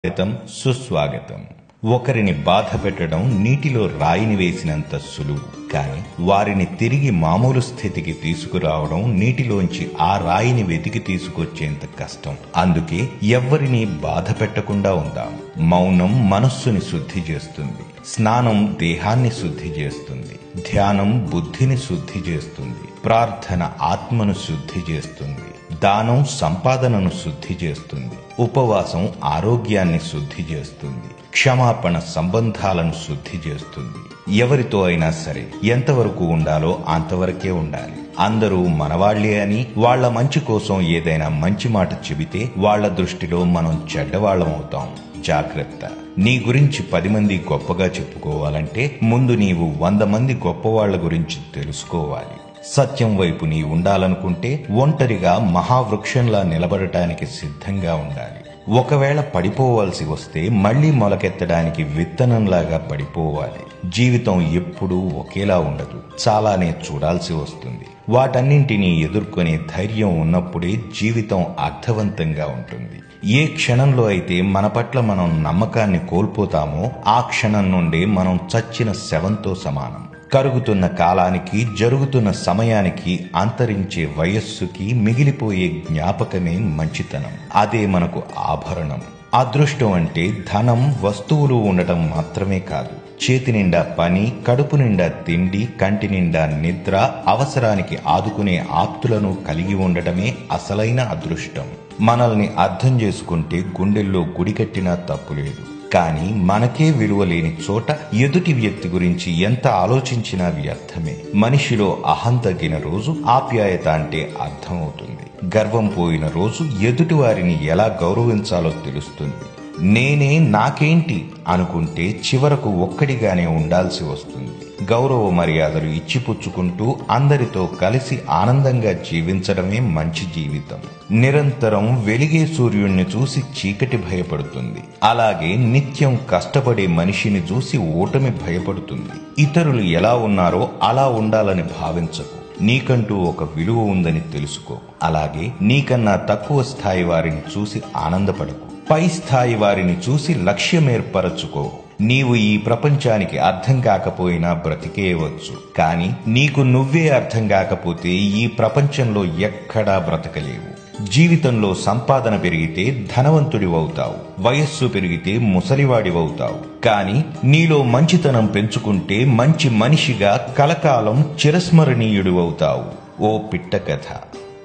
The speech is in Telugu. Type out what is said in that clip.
స్వాగతం సుస్వాగతం. ఒకరిని బాధ పెట్టడం నీటిలో రాయిని వేసినంత సులువు, కానీ వారిని తిరిగి మామూలు స్థితికి తీసుకురావడం నీటిలోంచి ఆ రాయిని వెతికి తీసుకొచ్చేంత కష్టం. అందుకే ఎవ్వరిని బాధ పెట్టకుండా ఉందాం. మౌనం మనస్సుని శుద్ధి చేస్తుంది, స్నానం దేహాన్ని శుద్ధి చేస్తుంది, ధ్యానం బుద్ధిని శుద్ధి చేస్తుంది, ప్రార్థన ఆత్మను శుద్ధి చేస్తుంది, దానం సంపాదనను శుద్ధి చేస్తుంది, ఉపవాసం ఆరోగ్యాన్ని శుద్ధి చేస్తుంది, క్షమాపణ సంబంధాలను శుద్ధి చేస్తుంది. ఎవరితో అయినా సరే ఎంతవరకు ఉండాలో అంతవరకే ఉండాలి. అందరూ మనవాళ్లే అని వాళ్ల మంచి కోసం ఏదైనా మంచి మాట చెబితే వాళ్ల దృష్టిలో మనం చెడ్డవాళ్లమవుతాం. జాగ్రత్త. నీ గురించి 10 మంది గొప్పగా చెప్పుకోవాలంటే ముందు నీవు 100 మంది గొప్పవాళ్ల గురించి తెలుసుకోవాలి. సత్యం వైపు నీ ఉండాలనుకుంటే ఒంటరిగా మహావృక్షంలా నిలబడటానికి సిద్ధంగా ఉండాలి. ఒకవేళ పడిపోవాల్సి వస్తే మళ్లీ మొలకెత్తడానికి విత్తనంలాగా పడిపోవాలి. జీవితం ఎప్పుడూ ఒకేలా ఉండదు, చాలానే చూడాల్సి వస్తుంది. వాటన్నింటినీ ఎదుర్కొనే ధైర్యం ఉన్నప్పుడే జీవితం అర్థవంతంగా ఉంటుంది. ఏ క్షణంలో అయితే మన పట్ల మనం నమ్మకాన్ని కోల్పోతామో ఆ క్షణం నుండే మనం చచ్చిన శవంతో సమానం. కరుగుతున్న కాలానికి, జరుగుతున్న సమయానికి, అంతరించే వయస్సుకి మిగిలిపోయే జ్ఞాపకమే మంచితనం. అదే మనకు ఆభరణం. అదృష్టం అంటే ధనం, వస్తువులు ఉండటం మాత్రమే కాదు, చేతి నిండా పని, కడుపు నిండా తిండి, కంటి నిండా నిద్ర, అవసరానికి ఆదుకునే ఆప్తులను కలిగి ఉండటమే అసలైన అదృష్టం. మనల్ని అర్థం చేసుకుంటే గుండెల్లో గుడి కట్టినా తప్పులేదు, కానీ మనకే విలువ లేని చోట ఎదుటి వ్యక్తి గురించి ఎంత ఆలోచించినా వ్యర్థమే. మనిషిలో అహం తగ్గిన రోజు ఆప్యాయత అంటే అర్థమవుతుంది. గర్వం పోయిన రోజు ఎదుటి వారిని ఎలా గౌరవించాలో తెలుస్తుంది. నేనే నాకేంటి అనుకుంటే చివరకు ఒక్కడిగానే ఉండాల్సి వస్తుంది. గౌరవ మర్యాదలు ఇచ్చిపుచ్చుకుంటూ అందరితో కలిసి ఆనందంగా జీవించడమే మంచి జీవితం. నిరంతరం వెలిగే సూర్యుణ్ణి చూసి చీకటి భయపడుతుంది, అలాగే నిత్యం కష్టపడే మనిషిని చూసి ఓటమి భయపడుతుంది. ఇతరులు ఎలా ఉన్నారో అలా ఉండాలని భావించకు. నీకంటూ ఒక విలువ ఉందని తెలుసుకో. అలాగే నీకన్నా తక్కువ స్థాయి వారిని చూసి ఆనందపడకు. పై స్థాయి వారిని చూసి లక్ష్యమేర్పరచుకో. నీవు ఈ ప్రపంచానికి అర్థం కాకపోయినా బ్రతికేయవచ్చు, కానీ నీకు నువ్వే అర్థం కాకపోతే ఈ ప్రపంచంలో ఎక్కడా బ్రతకలేవు. జీవితంలో సంపాదన పెరిగితే ధనవంతుడివవుతావు, వయస్సు పెరిగితే ముసలివాడివవుతావు, కానీ నీలో మంచితనం పెంచుకుంటే మంచి మనిషిగా కలకాలం చిరస్మరణీయుడివవుతావు. ఓ పిట్ట కథ.